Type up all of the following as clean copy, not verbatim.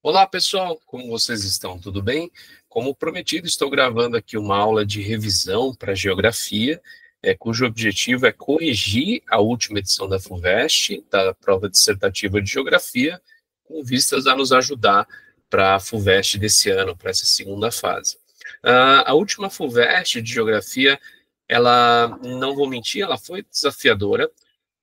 Olá, pessoal, como vocês estão? Tudo bem? Como prometido, estou gravando aqui uma aula de revisão para geografia, cujo objetivo é corrigir a última edição da FUVEST, da prova dissertativa de geografia, com vistas a nos ajudar para a FUVEST desse ano, para essa segunda fase. A última FUVEST de geografia, ela, não vou mentir, ela foi desafiadora.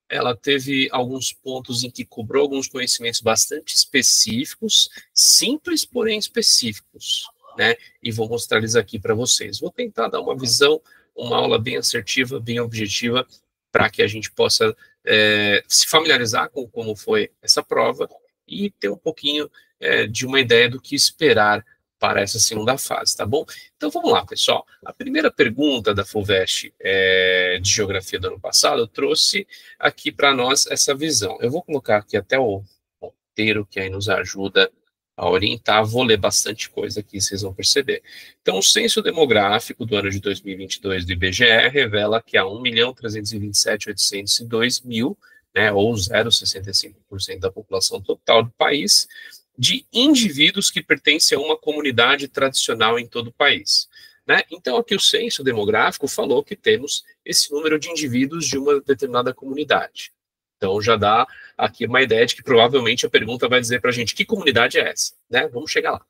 Ela teve alguns pontos em que cobrou alguns conhecimentos bastante específicos, simples, porém específicos, né? E vou mostrar eles aqui para vocês. Vou tentar dar uma visão, uma aula bem assertiva, bem objetiva, para que a gente possa se familiarizar com como foi essa prova e ter um pouquinho de uma ideia do que esperar para essa segunda fase, tá bom? Então vamos lá, pessoal. A primeira pergunta da FUVEST de geografia do ano passado eu trouxe aqui para nós essa visão. Eu vou colocar aqui até o roteiro que aí nos ajuda a orientar. Vou ler bastante coisa aqui, vocês vão perceber. Então, o censo demográfico do ano de 2022 do IBGE revela que há 1.327.802.000, né, ou 0,65% da população total do país, de indivíduos que pertencem a uma comunidade tradicional em todo o país. Né? Então, aqui o censo demográfico falou que temos esse número de indivíduos de uma determinada comunidade. Então, já dá aqui uma ideia de que provavelmente a pergunta vai dizer para a gente que comunidade é essa. Né? Vamos chegar lá.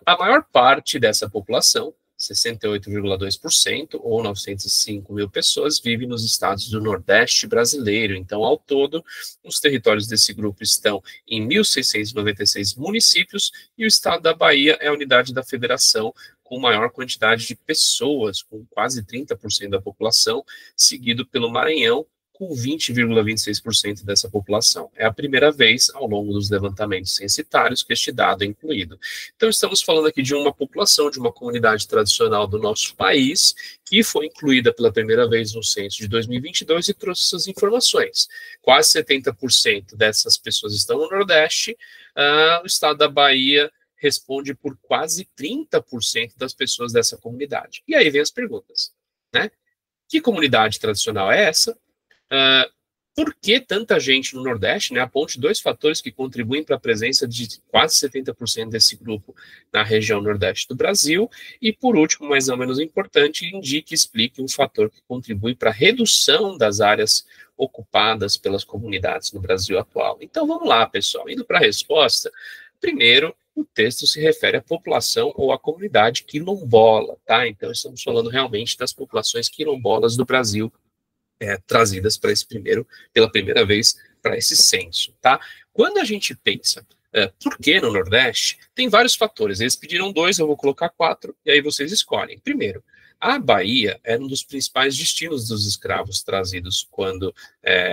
A maior parte dessa população, 68,2%, ou 905 mil pessoas, vive nos estados do Nordeste brasileiro. Então, ao todo, os territórios desse grupo estão em 1.696 municípios e o estado da Bahia é a unidade da federação com maior quantidade de pessoas, com quase 30% da população, seguido pelo Maranhão, com 20,26% dessa população. É a primeira vez ao longo dos levantamentos censitários que este dado é incluído. Então, estamos falando aqui de uma população, de uma comunidade tradicional do nosso país, que foi incluída pela primeira vez no censo de 2022 e trouxe essas informações. Quase 70% dessas pessoas estão no Nordeste, o estado da Bahia responde por quase 30% das pessoas dessa comunidade. E aí vem as perguntas, né? Que comunidade tradicional é essa? Por que tanta gente no Nordeste, né? Aponte dois fatores que contribuem para a presença de quase 70% desse grupo na região Nordeste do Brasil. E, por último, mas não menos importante, indique e explique um fator que contribui para a redução das áreas ocupadas pelas comunidades no Brasil atual. Então, vamos lá, pessoal. Indo para a resposta, primeiro, o texto se refere à população ou à comunidade quilombola, tá? Então, estamos falando realmente das populações quilombolas do Brasil, trazidas para pela primeira vez para esse censo, tá? Quando a gente pensa por que no Nordeste, tem vários fatores. Eles pediram 2, eu vou colocar 4, e aí vocês escolhem. Primeiro, a Bahia era um dos principais destinos dos escravos trazidos quando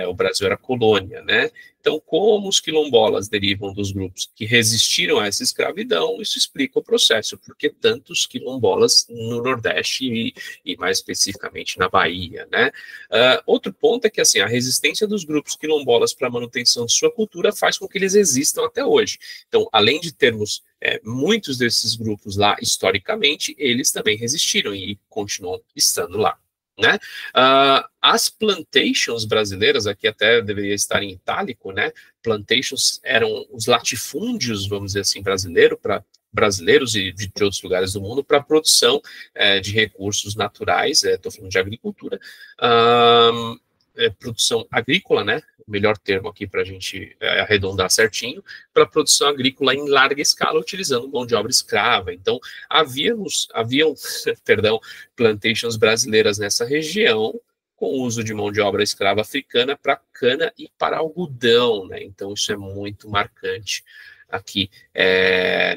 o Brasil era colônia, né? Então, como os quilombolas derivam dos grupos que resistiram a essa escravidão, isso explica o processo, porque tantos quilombolas no Nordeste e mais especificamente na Bahia, né? Outro ponto é que, assim, a resistência dos grupos quilombolas para a manutenção de sua cultura faz com que eles existam até hoje. Então, além de termos muitos desses grupos lá, historicamente, eles também resistiram e continuam estando lá. Né? As plantations brasileiras, aqui até deveria estar em itálico, né? Plantations eram os latifúndios, vamos dizer assim, brasileiros e de outros lugares do mundo para a produção de recursos naturais, estou falando de agricultura, produção agrícola, né? O melhor termo aqui para a gente arredondar certinho, para produção agrícola em larga escala, utilizando mão de obra escrava. Então, haviam perdão, plantations brasileiras nessa região, com o uso de mão de obra escrava africana para cana e para algodão, né? Então, isso é muito marcante aqui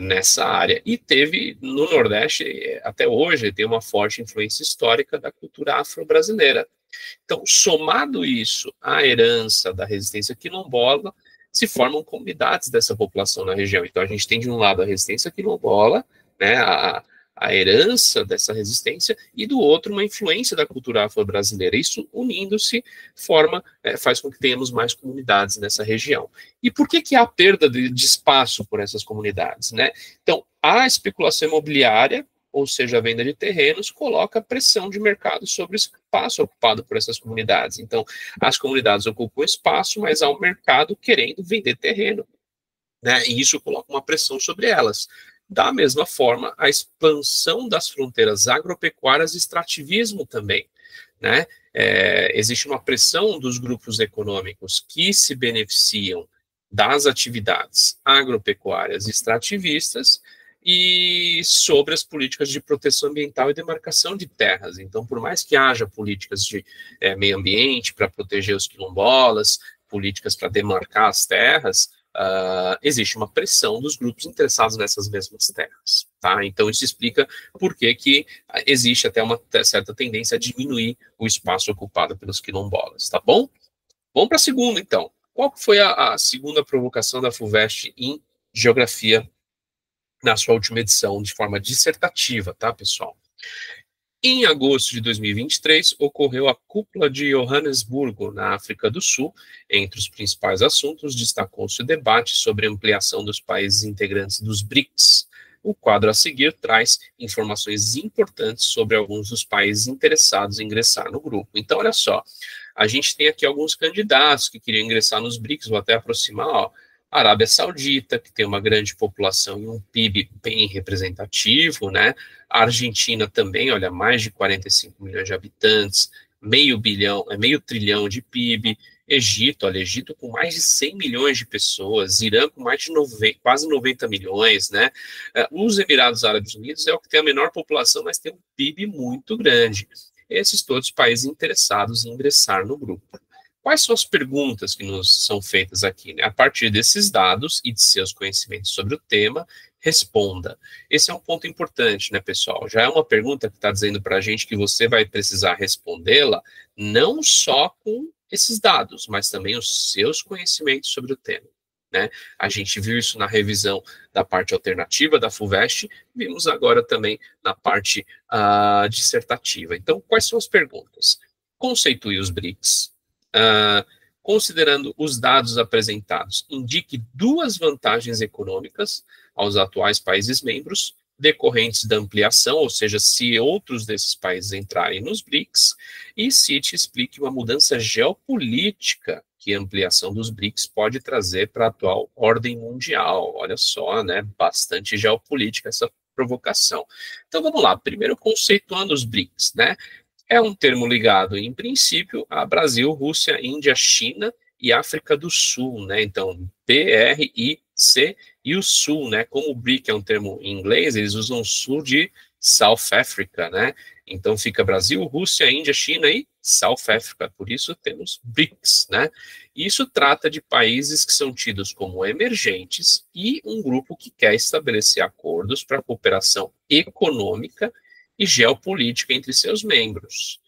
nessa área. E teve, no Nordeste, até hoje, tem uma forte influência histórica da cultura afro-brasileira. Então, somado isso à herança da resistência quilombola, se formam comunidades dessa população na região. Então, a gente tem de um lado a resistência quilombola, né, a herança dessa resistência, e do outro uma influência da cultura afro-brasileira. Isso, unindo-se, faz com que tenhamos mais comunidades nessa região. E por que há perda de espaço por essas comunidades, né? Então, a especulação imobiliária, ou seja, a venda de terrenos, coloca pressão de mercado sobre o espaço ocupado por essas comunidades. Então, as comunidades ocupam espaço, mas há um mercado querendo vender terreno. né? E isso coloca uma pressão sobre elas. Da mesma forma, a expansão das fronteiras agropecuárias e extrativismo também, né? Existe uma pressão dos grupos econômicos que se beneficiam das atividades agropecuárias e extrativistas e sobre as políticas de proteção ambiental e demarcação de terras. Então, por mais que haja políticas de meio ambiente para proteger os quilombolas, políticas para demarcar as terras, existe uma pressão dos grupos interessados nessas mesmas terras, tá? Então, isso explica por que existe até uma certa tendência a diminuir o espaço ocupado pelos quilombolas, tá bom? Vamos para a segunda, então. Qual foi a segunda provocação da FUVEST em geografia na sua última edição, de forma dissertativa, tá, pessoal? Em agosto de 2023, ocorreu a Cúpula de Joanesburgo, na África do Sul. Entre os principais assuntos, destacou-se o debate sobre a ampliação dos países integrantes dos BRICS. O quadro a seguir traz informações importantes sobre alguns dos países interessados em ingressar no grupo. Então, olha só, a gente tem aqui alguns candidatos que queriam ingressar nos BRICS, vou até aproximar, ó. Arábia Saudita, que tem uma grande população e um PIB bem representativo, né? A Argentina também, olha, mais de 45 milhões de habitantes, meio trilhão de PIB. Egito, olha, Egito com mais de 100 milhões de pessoas, Irã com mais de quase 90 milhões, né? Os Emirados Árabes Unidos é o que tem a menor população, mas tem um PIB muito grande. Esses todos países interessados em ingressar no grupo. Quais são as perguntas que nos são feitas aqui, né? A partir desses dados e de seus conhecimentos sobre o tema, responda. Esse é um ponto importante, né, pessoal? Já é uma pergunta que está dizendo para a gente que você vai precisar respondê-la não só com esses dados, mas também os seus conhecimentos sobre o tema, né? A gente viu isso na revisão da parte alternativa da FUVEST, vimos agora também na parte dissertativa. Então, quais são as perguntas? Conceitue os BRICS. Considerando os dados apresentados, indique duas vantagens econômicas aos atuais países membros decorrentes da ampliação, ou seja, se outros desses países entrarem nos BRICS, e cite e explique uma mudança geopolítica que a ampliação dos BRICS pode trazer para a atual ordem mundial. Olha só, né? Bastante geopolítica essa provocação. Então vamos lá, primeiro conceituando os BRICS, né? É um termo ligado, em princípio, a Brasil, Rússia, Índia, China e África do Sul, né? Então, BRIC e o Sul, né? Como o BRIC é um termo em inglês, eles usam o Sul de South Africa, né? Então fica Brasil, Rússia, Índia, China e South Africa. Por isso temos BRICS, né? Isso trata de países que são tidos como emergentes e um grupo que quer estabelecer acordos para cooperação econômica e geopolítica entre seus membros,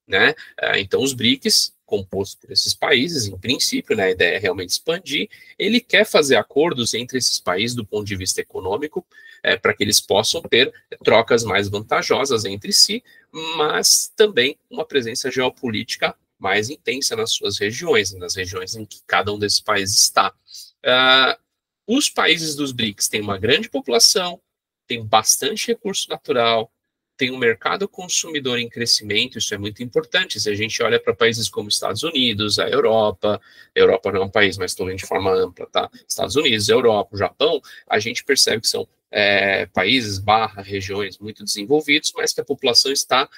né? Então, os BRICS, composto por esses países, em princípio, né, a ideia é realmente expandir, ele quer fazer acordos entre esses países do ponto de vista econômico, para que eles possam ter trocas mais vantajosas entre si, mas também uma presença geopolítica mais intensa nas suas regiões, nas regiões em que cada um desses países está. Os países dos BRICS têm uma grande população, têm bastante recurso natural, tem um mercado consumidor em crescimento, isso é muito importante. Se a gente olha para países como Estados Unidos, a Europa não é um país, mas estou vendo de forma ampla, tá? Estados Unidos, Europa, o Japão, a gente percebe que são países, regiões muito desenvolvidos, mas que a população está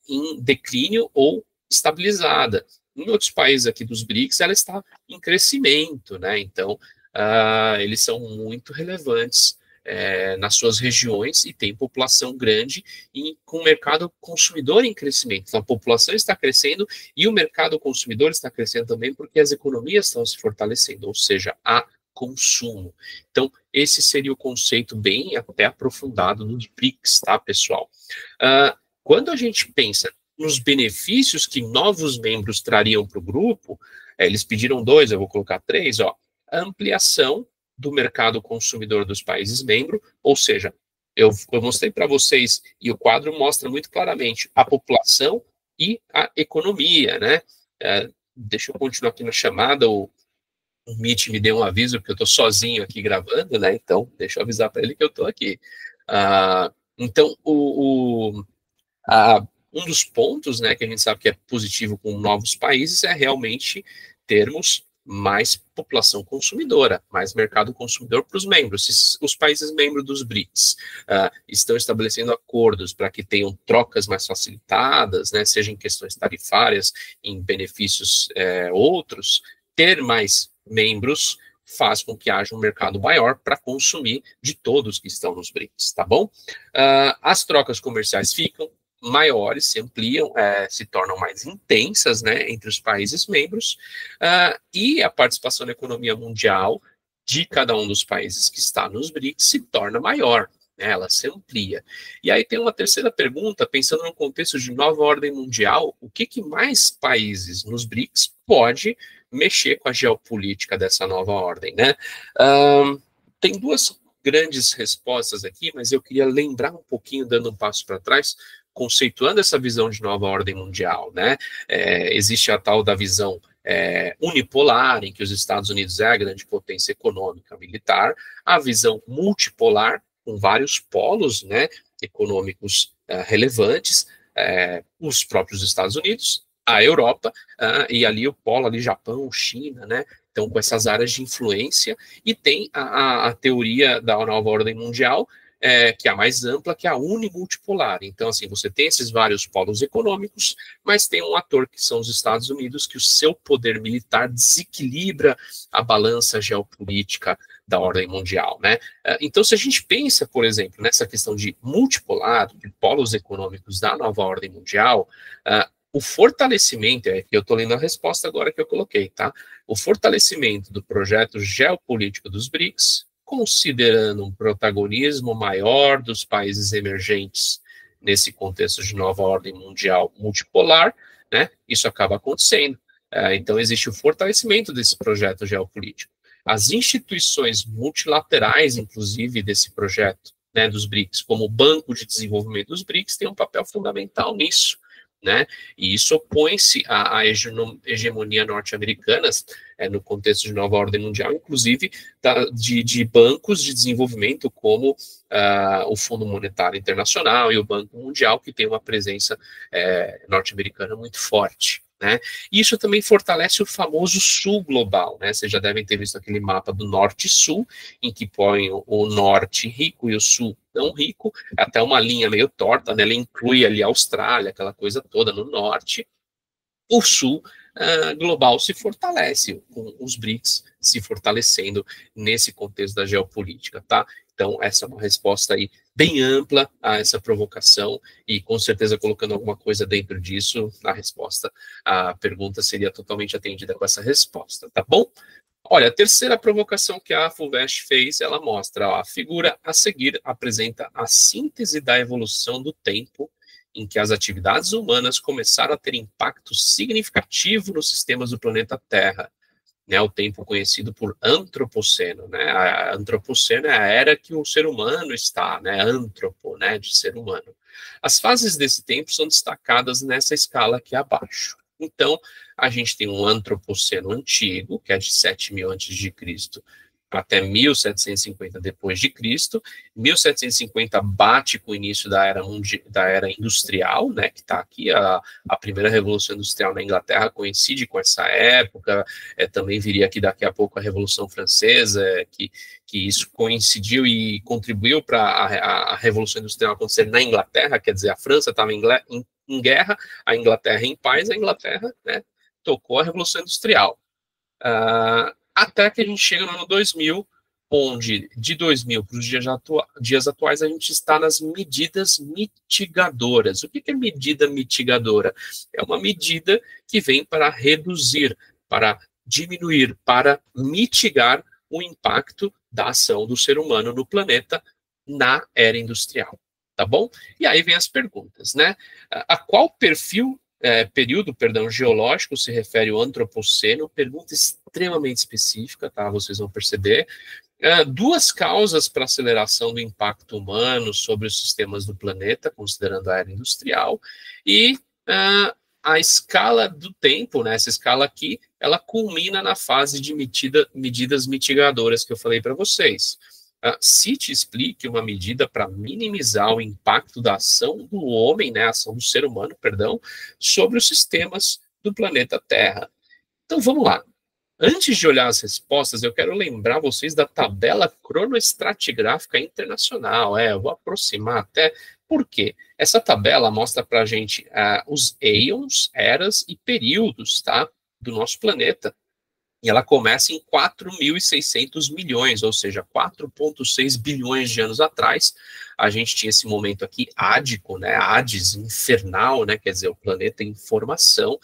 em declínio ou estabilizada. Em outros países aqui dos BRICS, ela está em crescimento, né? Então, eles são muito relevantes nas suas regiões e tem população grande e com mercado consumidor em crescimento. Então, a população está crescendo e o mercado consumidor está crescendo também porque as economias estão se fortalecendo, ou seja, há consumo. Então, esse seria o conceito bem até aprofundado dos BRICS, tá, pessoal? Quando a gente pensa nos benefícios que novos membros trariam para o grupo, eles pediram 2, eu vou colocar 3, ó, a ampliação do mercado consumidor dos países membros, ou seja, eu mostrei para vocês, e o quadro mostra muito claramente a população e a economia, né? Deixa eu continuar aqui na chamada, o Meet me deu um aviso, porque eu estou sozinho aqui gravando, né? Então, deixa eu avisar para ele que eu estou aqui. Então, um dos pontos, né, que a gente sabe que é positivo com novos países é realmente termos mais população consumidora, mais mercado consumidor para os membros. Se os países membros dos BRICS estão estabelecendo acordos para que tenham trocas mais facilitadas, né, seja em questões tarifárias, em benefícios outros, ter mais membros faz com que haja um mercado maior para consumir de todos que estão nos BRICS, tá bom? As trocas comerciais ficam maiores, se ampliam, se tornam mais intensas, né, entre os países membros, e a participação na economia mundial de cada um dos países que está nos BRICS se torna maior, né, ela se amplia. E aí tem uma terceira pergunta, pensando no contexto de nova ordem mundial, o que mais países nos BRICS pode mexer com a geopolítica dessa nova ordem, né? Tem duas grandes respostas aqui, mas eu queria lembrar um pouquinho, dando um passo para trás, conceituando essa visão de nova ordem mundial, né? Existe a tal da visão unipolar, em que os Estados Unidos é a grande potência econômica militar, a visão multipolar, com vários polos, né, econômicos relevantes, os próprios Estados Unidos, a Europa, e ali o polo, ali Japão, China, né, então com essas áreas de influência, e tem a teoria da nova ordem mundial, que é a mais ampla, que é a unimultipolar. Então, assim, você tem esses vários polos econômicos, mas tem um ator que são os Estados Unidos, que o seu poder militar desequilibra a balança geopolítica da ordem mundial, né? Então, se a gente pensa, por exemplo, nessa questão de multipolar, de polos econômicos da nova ordem mundial, o fortalecimento, que eu estou lendo a resposta agora que eu coloquei, tá? O fortalecimento do projeto geopolítico dos BRICS, considerando um protagonismo maior dos países emergentes nesse contexto de nova ordem mundial multipolar, né? Isso acaba acontecendo. Então, existe o fortalecimento desse projeto geopolítico. As instituições multilaterais, inclusive, desse projeto, né, dos BRICS, como o Banco de Desenvolvimento dos BRICS, tem um papel fundamental nisso, né? E isso opõe-se à hegemonia norte-americana no contexto de nova ordem mundial, inclusive de bancos de desenvolvimento como o Fundo Monetário Internacional e o Banco Mundial, que tem uma presença norte-americana muito forte, né? E isso também fortalece o famoso Sul global, né? Vocês já devem ter visto aquele mapa do Norte e Sul, em que põe o Norte rico e o Sul não rico, até uma linha meio torta, né? Ela inclui ali a Austrália, aquela coisa toda no Norte. O Sul global se fortalece, com os BRICS se fortalecendo nesse contexto da geopolítica, tá? Então, essa é uma resposta aí bem ampla a essa provocação e, com certeza, colocando alguma coisa dentro disso, a pergunta seria totalmente atendida com essa resposta, tá bom? Olha, a terceira provocação que a FUVEST fez, ela mostra, a figura a seguir apresenta a síntese da evolução do tempo em que as atividades humanas começaram a ter impacto significativo nos sistemas do planeta Terra, né, o tempo conhecido por antropoceno, né? A antropoceno é a era que o ser humano está, né? Antropo, né, de ser humano. As fases desse tempo são destacadas nessa escala aqui abaixo. Então, a gente tem um antropoceno antigo, que é de 7.000 a.C. até 1750 depois de Cristo. 1750 bate com o início da era industrial, né, que está aqui, a primeira revolução industrial na Inglaterra coincide com essa época, também viria aqui daqui a pouco a Revolução Francesa, que isso coincidiu e contribuiu para a Revolução Industrial acontecer na Inglaterra, quer dizer, a França estava em guerra, a Inglaterra em paz, a Inglaterra, né, tocou a Revolução Industrial. Até que a gente chega no ano 2000, onde de 2000 para os dias atuais a gente está nas medidas mitigadoras. O que é medida mitigadora? É uma medida que vem para reduzir, para diminuir, para mitigar o impacto da ação do ser humano no planeta na era industrial, tá bom? E aí vem as perguntas, né? A qual período geológico se refere o antropoceno? Pergunta extremamente específica, tá? Vocês vão perceber. Duas causas para a aceleração do impacto humano sobre os sistemas do planeta, considerando a era industrial, e a escala do tempo, né? Essa escala aqui, ela culmina na fase de medidas mitigadoras que eu falei para vocês. Cite e explique uma medida para minimizar o impacto da ação do homem, né, a ação do ser humano, perdão, sobre os sistemas do planeta Terra. Então, vamos lá. Antes de olhar as respostas, eu quero lembrar vocês da tabela cronoestratigráfica internacional. Eu vou aproximar até. Por quê? Essa tabela mostra para a gente os eons, eras e períodos, tá, do nosso planeta. E ela começa em 4.600 milhões, ou seja, 4,6 bilhões de anos atrás. A gente tinha esse momento aqui ádico, né, Hades, infernal, né, quer dizer, o planeta em formação.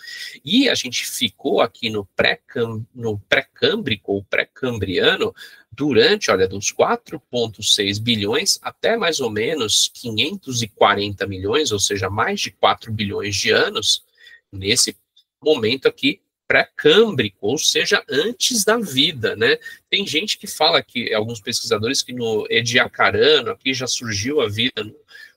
E a gente ficou aqui no pré-câmbrico ou pré-cambriano durante, olha, dos 4,6 bilhões até mais ou menos 540 milhões, ou seja, mais de 4 bilhões de anos, nesse momento aqui, pré-câmbrico, ou seja, antes da vida, né? Tem gente que fala que, alguns pesquisadores, que no Ediacarano aqui já surgiu a vida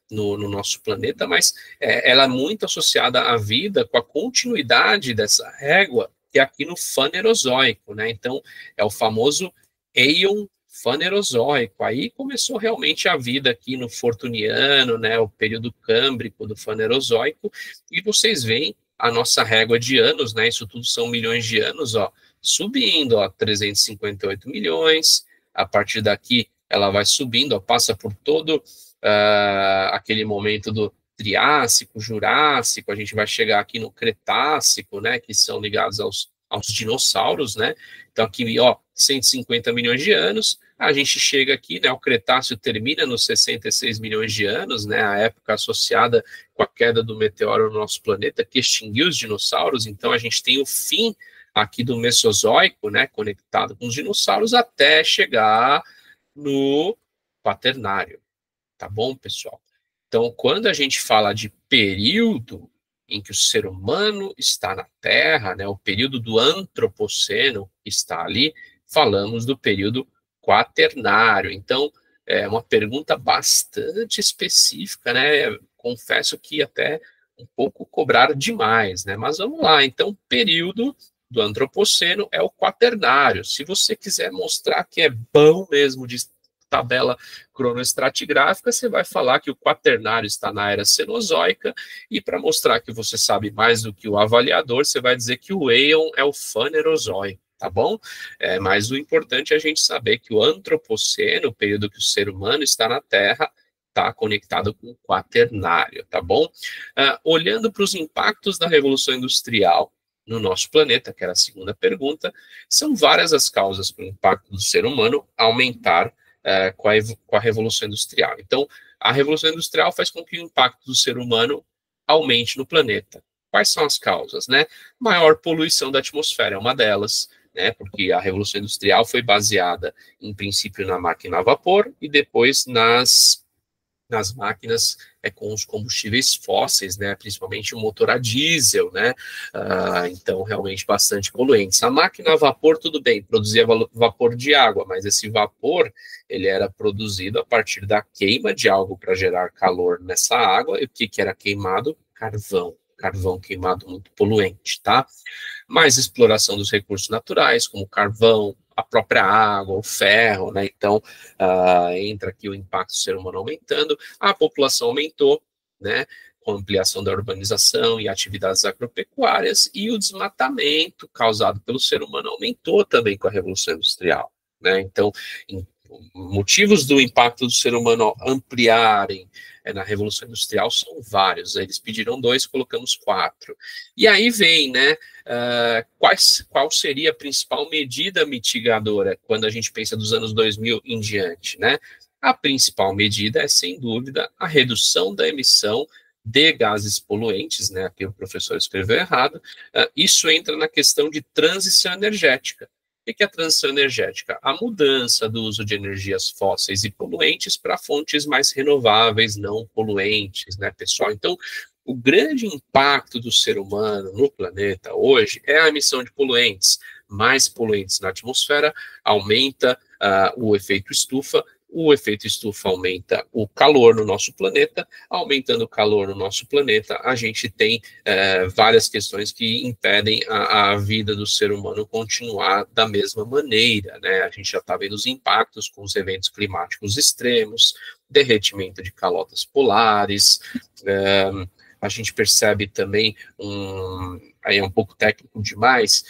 no nosso planeta, mas ela é muito associada à vida com a continuidade dessa régua, que é aqui no Fanerozoico, né? Então, é o famoso Éon Fanerozoico. Aí começou realmente a vida aqui no Fortuniano, né? O período câmbrico do Fanerozoico, e vocês veem a nossa régua de anos, né? Isso tudo são milhões de anos, ó, subindo, ó, 358 milhões. A partir daqui, ela vai subindo, ó, passa por todo aquele momento do Triássico, Jurássico. A gente vai chegar aqui no Cretácico, né? Que são ligados aos dinossauros, né? Então aqui, ó, 150 milhões de anos. A gente chega aqui, né? O Cretáceo termina nos 66 milhões de anos, né? A época associada com a queda do meteoro no nosso planeta, que extinguiu os dinossauros. Então a gente tem o fim aqui do Mesozoico, né? Conectado com os dinossauros até chegar no Quaternário. Tá bom, pessoal? Então, quando a gente fala de período em que o ser humano está na Terra, né, o período do Antropoceno está ali, falamos do período Quaternário. Então, é uma pergunta bastante específica, né? Confesso que até um pouco cobraram demais, né? Mas vamos lá. Então, período do Antropoceno é o Quaternário. Se você quiser mostrar que é bom mesmo de tabela cronoestratigráfica, você vai falar que o Quaternário está na era Cenozoica, e para mostrar que você sabe mais do que o avaliador, você vai dizer que o Éon é o Fanerozoico, tá bom? Mas o importante é a gente saber que o Antropoceno, o período que o ser humano está na Terra, está conectado com o Quaternário, tá bom? Olhando para os impactos da Revolução Industrial no nosso planeta, que era a segunda pergunta, são várias as causas para o impacto do ser humano aumentar com a Revolução Industrial. Então, a Revolução Industrial faz com que o impacto do ser humano aumente no planeta. Quais são as causas, né? Maior poluição da atmosfera é uma delas, né? Porque a Revolução Industrial foi baseada, em princípio, na máquina a vapor e depois nas máquinas com os combustíveis fósseis, né, principalmente o motor a diesel, né, então realmente bastante poluentes. A máquina a vapor, tudo bem, produzia vapor de água, mas esse vapor, ele era produzido a partir da queima de algo para gerar calor nessa água. E o que era queimado? Carvão queimado, muito poluente, tá? Mais exploração dos recursos naturais, como carvão, a própria água, o ferro, né? Então, entra aqui o impacto do ser humano aumentando, a população aumentou, né? Com a ampliação da urbanização e atividades agropecuárias, e o desmatamento causado pelo ser humano aumentou também com a Revolução Industrial, né? Então, motivos do impacto do ser humano ampliarem na Revolução Industrial são vários. Eles pediram 2, colocamos 4. E aí vem, né, qual seria a principal medida mitigadora quando a gente pensa dos anos 2000 em diante, né? A principal medida é, sem dúvida, a redução da emissão de gases poluentes, né? Aqui o professor escreveu errado. Isso entra na questão de transição energética. O que é a transição energética? A mudança do uso de energias fósseis e poluentes para fontes mais renováveis, não poluentes, né, pessoal? Então, o grande impacto do ser humano no planeta hoje é a emissão de poluentes. Mais poluentes na atmosfera aumenta o efeito estufa. O efeito estufa aumenta o calor no nosso planeta. Aumentando o calor no nosso planeta, a gente tem várias questões que impedem a vida do ser humano continuar da mesma maneira, né? A gente já está vendo os impactos com os eventos climáticos extremos, derretimento de calotas polares, a gente percebe também aí é um pouco técnico demais,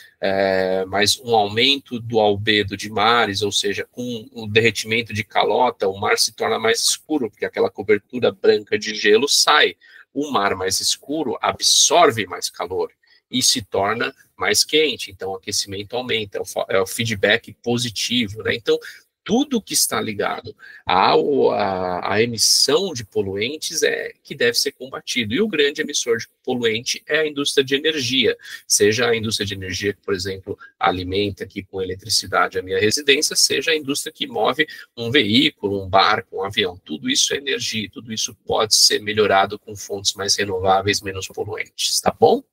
mas um aumento do albedo de mares, ou seja, com o derretimento de calota, o mar se torna mais escuro, porque aquela cobertura branca de gelo sai. O mar mais escuro absorve mais calor e se torna mais quente, então o aquecimento aumenta, é o feedback positivo, né? Então, tudo que está ligado à emissão de poluentes é que deve ser combatido. E o grande emissor de poluente é a indústria de energia, seja a indústria de energia que, por exemplo, alimenta aqui com eletricidade a minha residência, seja a indústria que move um veículo, um barco, um avião. Tudo isso é energia, tudo isso pode ser melhorado com fontes mais renováveis, menos poluentes, tá bom?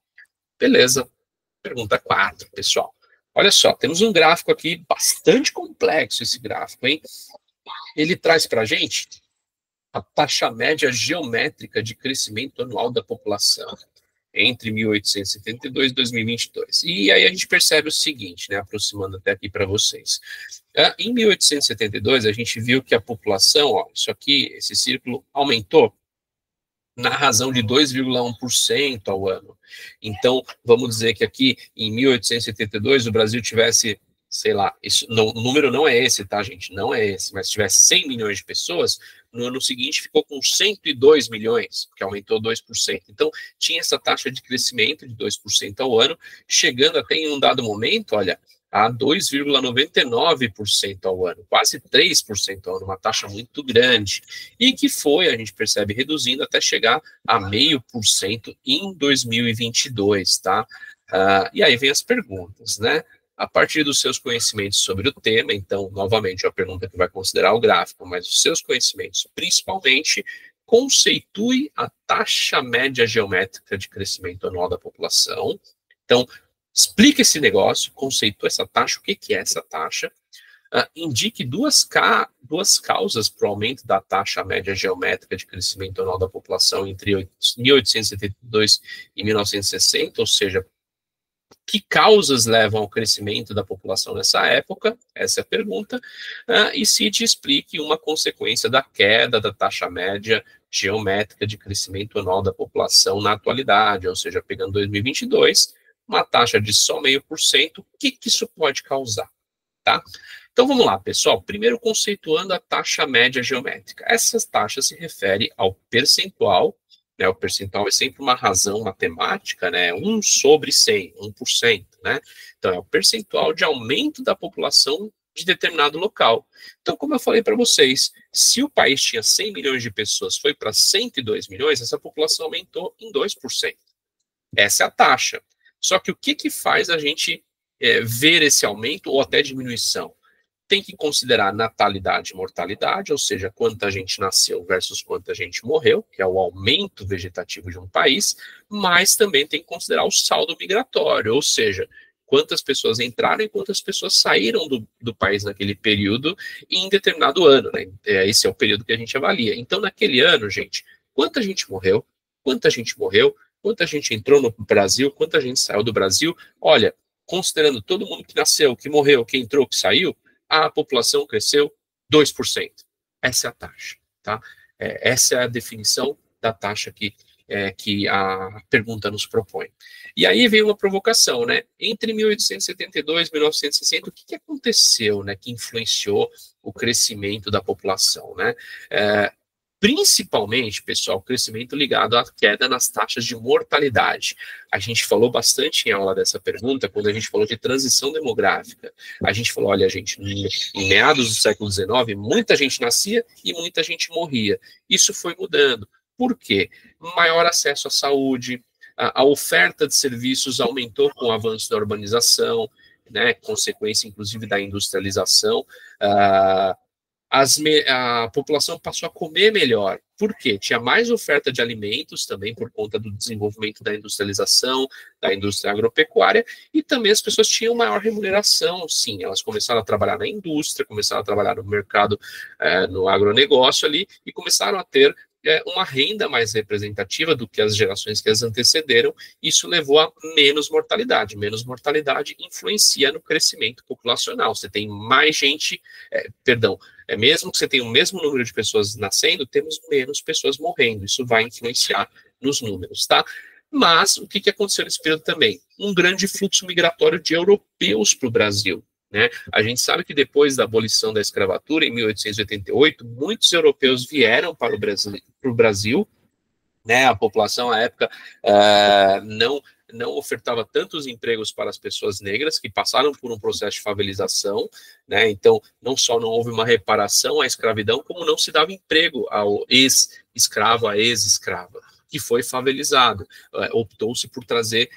Beleza. Pergunta 4, pessoal. Olha só, temos um gráfico aqui bastante complexo, esse gráfico, hein? Ele traz para a gente a taxa média geométrica de crescimento anual da população entre 1872 e 2022. E aí a gente percebe o seguinte, né, aproximando até aqui para vocês. Em 1872, a gente viu que a população, ó, isso aqui, esse círculo, aumentou na razão de 2,1% ao ano. Então, vamos dizer que aqui, em 1872, o Brasil tivesse, sei lá, o número não é esse, tá, gente? Não é esse, mas tivesse 100 milhões de pessoas, no ano seguinte ficou com 102 milhões, que aumentou 2%. Então, tinha essa taxa de crescimento de 2% ao ano, chegando até em um dado momento, olha, a 2,99% ao ano, quase 3% ao ano, uma taxa muito grande, e que foi, a gente percebe, reduzindo até chegar a 0,5% em 2022, tá? E aí vem as perguntas, né? A partir dos seus conhecimentos sobre o tema, então, novamente, é a pergunta que vai considerar o gráfico, mas os seus conhecimentos, principalmente, conceitue a taxa média geométrica de crescimento anual da população. Então, explique esse negócio, conceitue essa taxa, o que é essa taxa, indique duas causas para o aumento da taxa média geométrica de crescimento anual da população entre 1872 e 1960, ou seja, que causas levam ao crescimento da população nessa época? Essa é a pergunta. E cite e explique uma consequência da queda da taxa média geométrica de crescimento anual da população na atualidade, ou seja, pegando 2022, uma taxa de só 0,5%, o que isso pode causar? Tá? Então vamos lá, pessoal. Primeiro, conceituando a taxa média geométrica. Essa taxa se refere ao percentual, né? O percentual é sempre uma razão matemática, né? 1 sobre 100, 1%, né? Então é o percentual de aumento da população de determinado local. Então, como eu falei para vocês, se o país tinha 100 milhões de pessoas, foi para 102 milhões, essa população aumentou em 2%. Essa é a taxa. Só que o que faz a gente ver esse aumento ou até diminuição? Tem que considerar natalidade e mortalidade, ou seja, quanta gente nasceu versus quanta gente morreu, que é o aumento vegetativo de um país, mas também tem que considerar o saldo migratório, ou seja, quantas pessoas entraram e quantas pessoas saíram do país naquele período em determinado ano, né? Esse é o período que a gente avalia. Então, naquele ano, gente, quanta gente morreu, quanta gente entrou no Brasil, quanta gente saiu do Brasil. Olha, considerando todo mundo que nasceu, que morreu, que entrou, que saiu, a população cresceu 2%. Essa é a taxa, tá? Essa é a definição da taxa que a pergunta nos propõe. E aí vem uma provocação, né? Entre 1872 e 1960, o que aconteceu, né, que influenciou o crescimento da população, né? Principalmente, pessoal, o crescimento ligado à queda nas taxas de mortalidade. A gente falou bastante em aula dessa pergunta, quando a gente falou de transição demográfica. A gente falou, olha, gente, em meados do século XIX, muita gente nascia e muita gente morria. Isso foi mudando. Por quê? Maior acesso à saúde, a oferta de serviços aumentou com o avanço da urbanização, né, consequência, inclusive, da industrialização. A população passou a comer melhor. Por quê? Tinha mais oferta de alimentos também por conta do desenvolvimento da industrialização, da indústria agropecuária, e também as pessoas tinham maior remuneração, sim, elas começaram a trabalhar na indústria, começaram a trabalhar no mercado, no agronegócio ali, e começaram a ter uma renda mais representativa do que as gerações que as antecederam. Isso levou a menos mortalidade. Menos mortalidade influencia no crescimento populacional. Você tem mais gente, mesmo que você tenha o mesmo número de pessoas nascendo, temos menos pessoas morrendo. Isso vai influenciar nos números, tá? Mas o que aconteceu nesse período também? Um grande fluxo migratório de europeus para o Brasil. Né? A gente sabe que depois da abolição da escravatura, em 1888, muitos europeus vieram para o Brasil, né? A população, à época, não ofertava tantos empregos para as pessoas negras, que passaram por um processo de favelização, né? Então, não só não houve uma reparação à escravidão, como não se dava emprego ao ex-escravo, à ex-escrava, que foi favelizado. Optou-se por trazer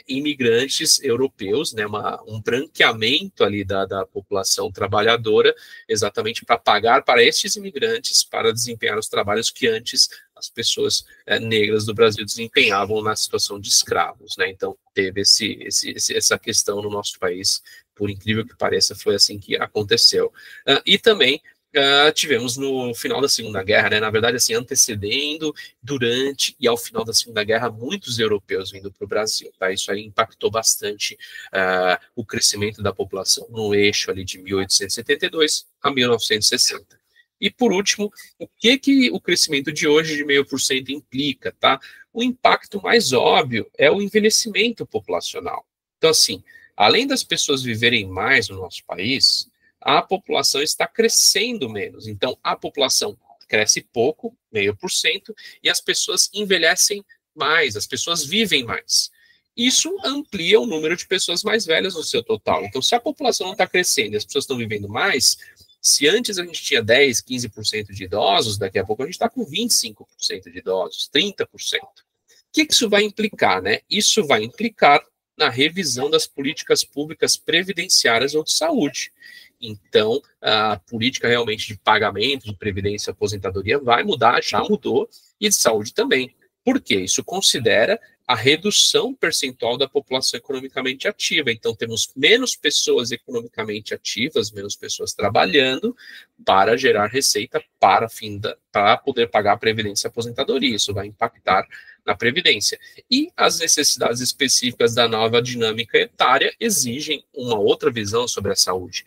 imigrantes europeus, né, um branqueamento ali da população trabalhadora, exatamente para pagar para estes imigrantes para desempenhar os trabalhos que antes as pessoas negras do Brasil desempenhavam na situação de escravos, né? Então teve essa questão no nosso país, por incrível que pareça, foi assim que aconteceu. E também tivemos no final da Segunda Guerra, né, na verdade, assim, antecedendo, durante e ao final da Segunda Guerra, muitos europeus vindo para o Brasil. Tá? Isso aí impactou bastante o crescimento da população no eixo ali de 1872 a 1960. E, por último, o que o crescimento de hoje de 0,5% implica? Tá? O impacto mais óbvio é o envelhecimento populacional. Então, assim, além das pessoas viverem mais no nosso país, a população está crescendo menos. Então, a população cresce pouco, 0,5%, e as pessoas envelhecem mais, as pessoas vivem mais. Isso amplia o número de pessoas mais velhas no seu total. Então, se a população não está crescendo e as pessoas estão vivendo mais, se antes a gente tinha 10, 15% de idosos, daqui a pouco a gente está com 25% de idosos, 30%. O que isso vai implicar, né? Isso vai implicar na revisão das políticas públicas previdenciárias ou de saúde. Então, a política realmente de pagamento de previdência e aposentadoria vai mudar, já mudou, e de saúde também. Por quê? Isso considera a redução percentual da população economicamente ativa. Então, temos menos pessoas economicamente ativas, menos pessoas trabalhando para gerar receita para poder pagar a previdência e aposentadoria. Isso vai impactar na Previdência. E as necessidades específicas da nova dinâmica etária exigem uma outra visão sobre a saúde.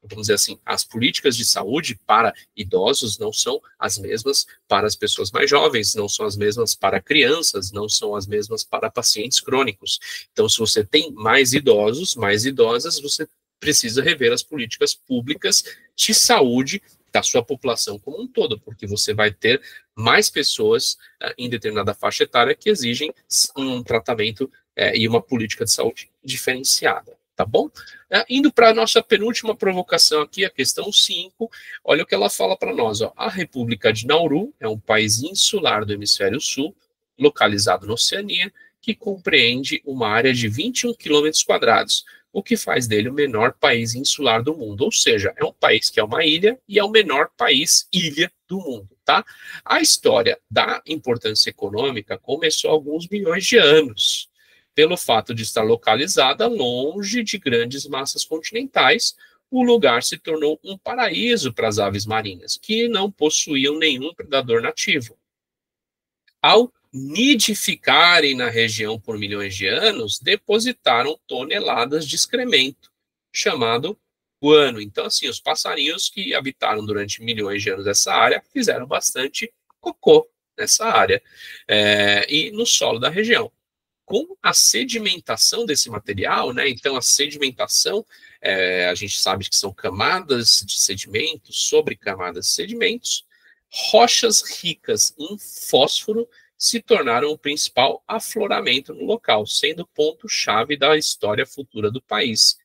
Vamos dizer assim, as políticas de saúde para idosos não são as mesmas para as pessoas mais jovens, não são as mesmas para crianças, não são as mesmas para pacientes crônicos. Então, se você tem mais idosos, mais idosas, você precisa rever as políticas públicas de saúde da sua população como um todo, porque você vai ter mais pessoas em determinada faixa etária que exigem um tratamento e uma política de saúde diferenciada, tá bom? Indo para a nossa penúltima provocação aqui, a questão 5, olha o que ela fala para nós. Ó. A República de Nauru é um país insular do hemisfério sul, localizado na Oceania, que compreende uma área de 21 quilômetros quadrados, o que faz dele o menor país insular do mundo, ou seja, é um país que é uma ilha e é o menor país ilha do mundo, tá? A história da importância econômica começou há alguns milhões de anos, pelo fato de estar localizada longe de grandes massas continentais, o lugar se tornou um paraíso para as aves marinhas, que não possuíam nenhum predador nativo. Ao nidificarem na região por milhões de anos, depositaram toneladas de excremento, chamado guano. Então, assim, os passarinhos que habitaram durante milhões de anos essa área fizeram bastante cocô nessa área e no solo da região. Com a sedimentação desse material, né? Então, a sedimentação, a gente sabe que são camadas de sedimentos sobre camadas de sedimentos, rochas ricas em fósforo se tornaram o principal afloramento no local, sendo ponto-chave da história futura do país.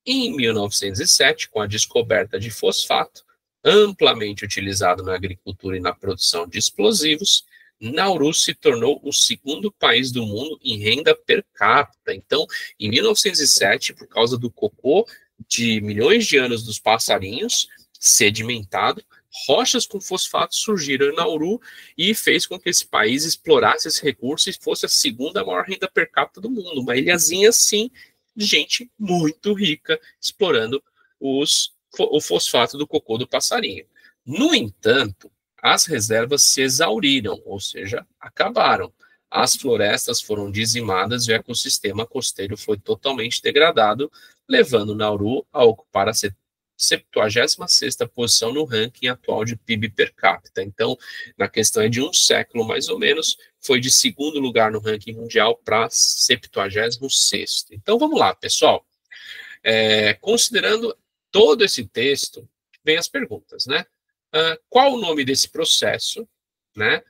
Em 1907, com a descoberta de fosfato, amplamente utilizado na agricultura e na produção de explosivos, Nauru se tornou o segundo país do mundo em renda per capita. Então, em 1907, por causa do cocô de milhões de anos dos passarinhos, sedimentado, rochas com fosfato surgiram em Nauru e fez com que esse país explorasse esse recurso e fosse a segunda maior renda per capita do mundo. Uma ilhazinha, assim, de gente muito rica explorando o fosfato do cocô do passarinho. No entanto, as reservas se exauriram, ou seja, acabaram. As florestas foram dizimadas e o ecossistema costeiro foi totalmente degradado, levando Nauru a ocupar a 76ª posição no ranking atual de PIB per capita. Então, na questão de um século, mais ou menos, foi de segundo lugar no ranking mundial para 76º. Então, vamos lá, pessoal. Considerando todo esse texto, vem as perguntas, né? Qual o nome desse processo, né?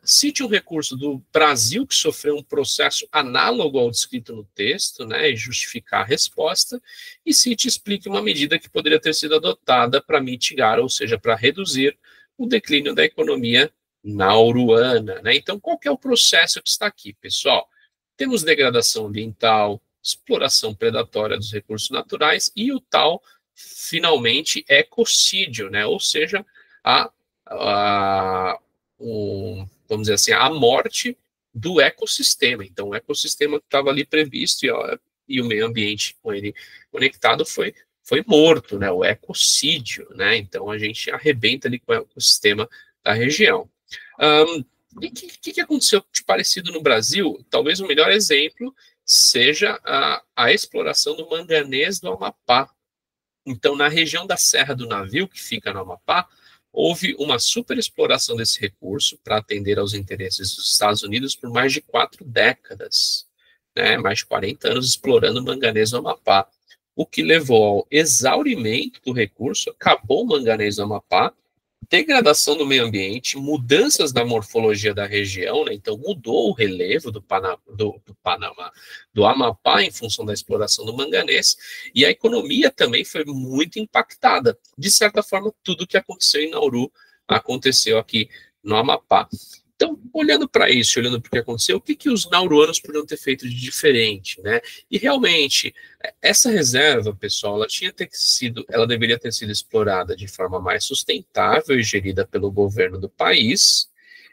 Cite um recurso do Brasil que sofreu um processo análogo ao descrito no texto, né, e justificar a resposta, e cite e explique uma medida que poderia ter sido adotada para mitigar, ou seja, para reduzir o declínio da economia nauruana, né? Então, qual que é o processo que está aqui, pessoal? Temos degradação ambiental, exploração predatória dos recursos naturais e o tal, finalmente, ecocídio, né? Ou seja, vamos dizer assim, a morte do ecossistema. Então, o ecossistema que estava ali previsto e o meio ambiente com ele conectado foi morto, né? O ecocídio, né? Então, a gente arrebenta ali com o ecossistema da região. E o que aconteceu de parecido no Brasil? Talvez o melhor exemplo seja a exploração do manganês do Amapá. Então, na região da Serra do Navio, que fica no Amapá, houve uma superexploração desse recurso para atender aos interesses dos Estados Unidos por mais de 4 décadas, né? Mais de 40 anos explorando o manganês do Amapá, o que levou ao exaurimento do recurso, acabou o manganês do Amapá, degradação do meio ambiente, mudanças na morfologia da região, né? Então mudou o relevo do Amapá em função da exploração do manganês, e a economia também foi muito impactada. De certa forma, tudo que aconteceu em Nauru aconteceu aqui no Amapá. Então, olhando para isso, olhando para o que aconteceu, o que os nauruanos podiam ter feito de diferente, né? E realmente, essa reserva, pessoal, ela deveria ter sido explorada de forma mais sustentável e gerida pelo governo do país.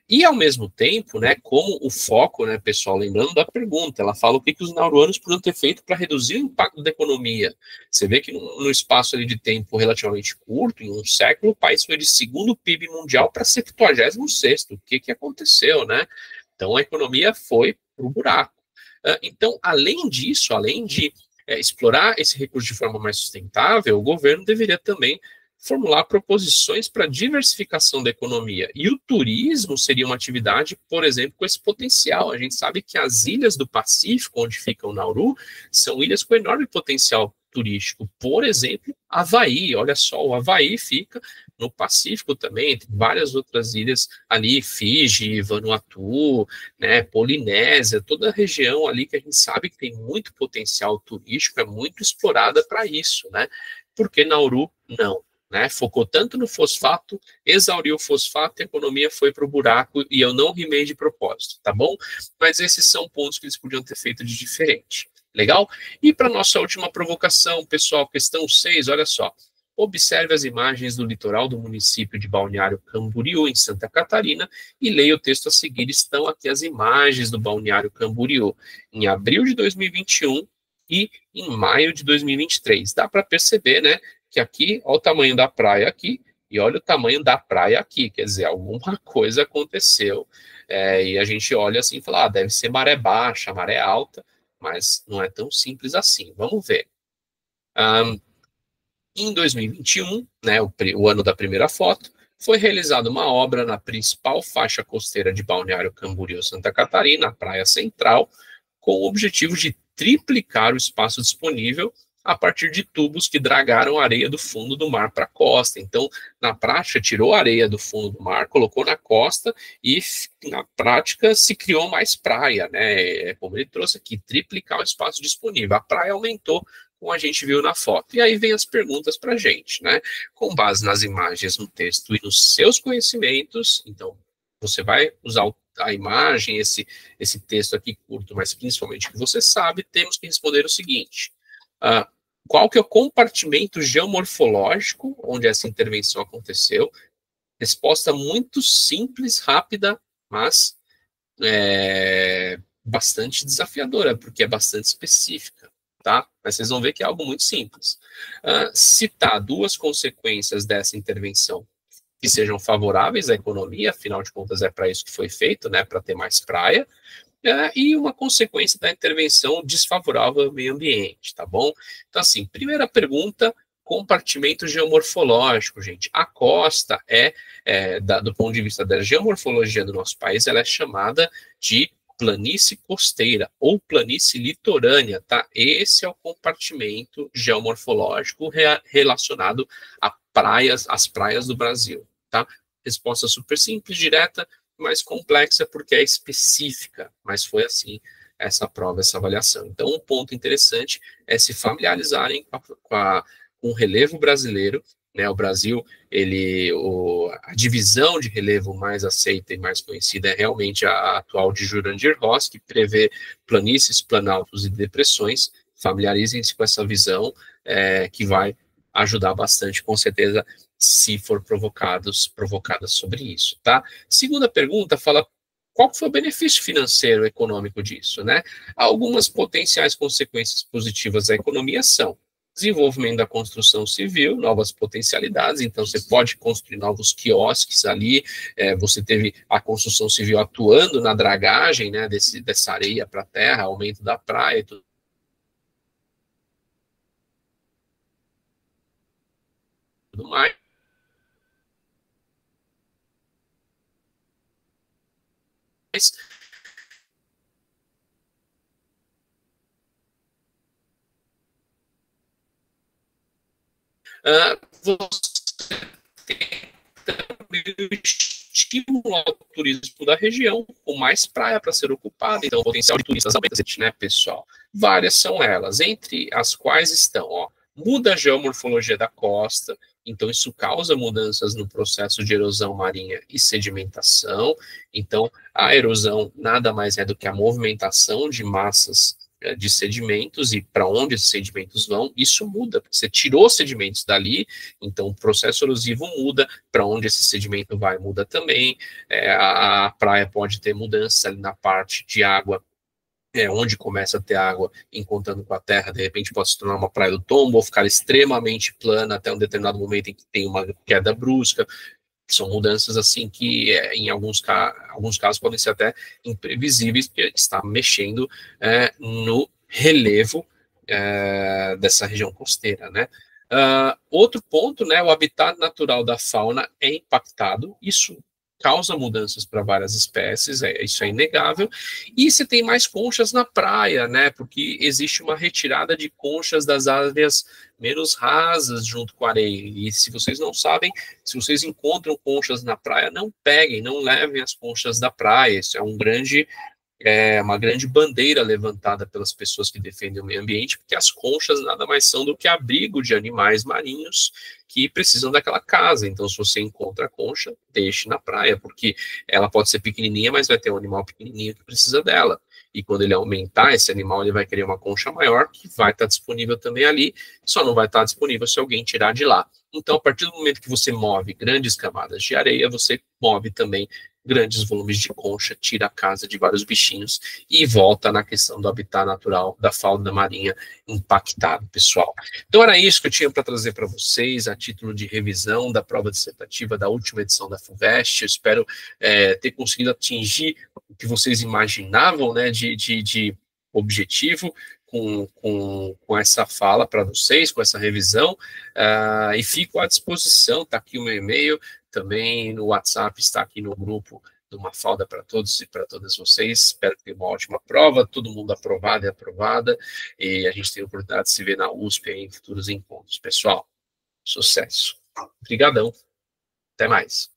E, ao mesmo tempo, né, como o foco, né, pessoal, lembrando da pergunta, ela fala o que os nauruanos podiam ter feito para reduzir o impacto da economia. Você vê que no espaço ali de tempo relativamente curto, em um século, o país foi de segundo PIB mundial para 76º. O que aconteceu, né? Então, a economia foi para o buraco. Então, além disso, além de explorar esse recurso de forma mais sustentável, o governo deveria também formular proposições para diversificação da economia. E o turismo seria uma atividade, por exemplo, com esse potencial. A gente sabe que as ilhas do Pacífico, onde fica o Nauru, são ilhas com enorme potencial turístico. Por exemplo, Havaí. Olha só, o Havaí fica no Pacífico também, entre várias outras ilhas ali, Fiji, Vanuatu, né, Polinésia, toda a região ali que a gente sabe que tem muito potencial turístico, é muito explorada para isso, né? Porque Nauru não. Né, focou tanto no fosfato, exauriu o fosfato, a economia foi para o buraco, e eu não rimei de propósito, tá bom? Mas esses são pontos que eles podiam ter feito de diferente. Legal? E para nossa última provocação, pessoal, questão 6, olha só. Observe as imagens do litoral do município de Balneário Camboriú, em Santa Catarina, e leia o texto a seguir. Estão aqui as imagens do Balneário Camboriú, em abril de 2021 e em maio de 2023. Dá para perceber, né, que aqui, olha o tamanho da praia aqui, e olha o tamanho da praia aqui, quer dizer, alguma coisa aconteceu, e a gente olha assim e fala, deve ser maré baixa, maré alta, mas não é tão simples assim, vamos ver. Em 2021, né, o ano da primeira foto, foi realizada uma obra na principal faixa costeira de Balneário Camboriú, Santa Catarina, a Praia Central, com o objetivo de triplicar o espaço disponível a partir de tubos que dragaram areia do fundo do mar para a costa. Então, na prática, tirou a areia do fundo do mar, colocou na costa e, na prática, se criou mais praia, né? Como ele trouxe aqui, triplicar o espaço disponível. A praia aumentou, como a gente viu na foto. E aí vem as perguntas para a gente, né? Com base nas imagens, no texto e nos seus conhecimentos, então, você vai usar a imagem, esse texto aqui curto, mas principalmente que você sabe, temos que responder o seguinte: qual que é o compartimento geomorfológico onde essa intervenção aconteceu? Resposta muito simples, rápida, mas bastante desafiadora, porque é bastante específica, tá? Mas vocês vão ver que é algo muito simples. Citar 2 consequências dessa intervenção que sejam favoráveis à economia, afinal de contas é para isso que foi feito, né? Para ter mais praia. E uma consequência da intervenção desfavorável ao meio ambiente, tá bom? Então, assim, primeira pergunta, compartimento geomorfológico, gente. A costa do ponto de vista da geomorfologia do nosso país, ela é chamada de planície costeira ou planície litorânea, tá? Esse é o compartimento geomorfológico relacionado às praias do Brasil, tá? Resposta super simples, direta, mais complexa porque é específica, mas foi assim essa prova, essa avaliação. Então, um ponto interessante é se familiarizarem com o relevo brasileiro, né? O Brasil, a divisão de relevo mais aceita e mais conhecida é realmente a atual de Jurandir Ross, que prevê planícies, planaltos e depressões. Familiarizem-se com essa visão, que vai ajudar bastante, com certeza, se for provocadas sobre isso, tá? Segunda pergunta fala qual foi o benefício financeiro econômico disso, né? Algumas potenciais consequências positivas à economia são desenvolvimento da construção civil, novas potencialidades, então você pode construir novos quiosques ali, você teve a construção civil atuando na dragagem, né, dessa areia para a terra, aumento da praia e tudo mais. Você estimular o turismo da região, com mais praia para ser ocupada, então o potencial de turistas aumenta, né, pessoal? Várias são elas, entre as quais estão, muda a geomorfologia da costa, então isso causa mudanças no processo de erosão marinha e sedimentação, então a erosão nada mais é do que a movimentação de massas de sedimentos e para onde esses sedimentos vão, isso muda, porque você tirou sedimentos dali, então o processo erosivo muda, para onde esse sedimento vai, muda também, a praia pode ter mudança ali na parte de água, onde começa a ter água encontrando com a terra, de repente pode se tornar uma praia do tombo, ou ficar extremamente plana até um determinado momento em que tem uma queda brusca. São mudanças assim que, em alguns casos, podem ser até imprevisíveis, porque está mexendo no relevo dessa região costeira, né? Outro ponto, né, o habitat natural da fauna é impactado, isso causa mudanças para várias espécies, isso é inegável, e você tem mais conchas na praia, né, porque existe uma retirada de conchas das áreas menos rasas junto com a areia, e se vocês não sabem, se vocês encontram conchas na praia, não peguem, não levem as conchas da praia, isso é uma grande bandeira levantada pelas pessoas que defendem o meio ambiente, porque as conchas nada mais são do que abrigo de animais marinhos que precisam daquela casa. Então, se você encontra a concha, deixe na praia, porque ela pode ser pequenininha, mas vai ter um animal pequenininho que precisa dela. E quando ele aumentar, esse animal ele vai querer uma concha maior, que vai estar disponível também ali, só não vai estar disponível se alguém tirar de lá. Então, a partir do momento que você move grandes camadas de areia, você move também grandes volumes de concha, tira a casa de vários bichinhos e volta na questão do habitat natural da fauna marinha impactado, pessoal. Então era isso que eu tinha para trazer para vocês, a título de revisão da prova dissertativa da última edição da FUVEST. Eu espero ter conseguido atingir o que vocês imaginavam, né, de objetivo com essa fala para vocês, com essa revisão, e fico à disposição, está aqui o meu e-mail, também no WhatsApp, está aqui no grupo do Mafalda para todos e para todas vocês. Espero que tenha uma ótima prova, todo mundo aprovado e aprovada, e a gente tem a oportunidade de se ver na USP em futuros encontros. Pessoal, sucesso. Obrigadão. Até mais.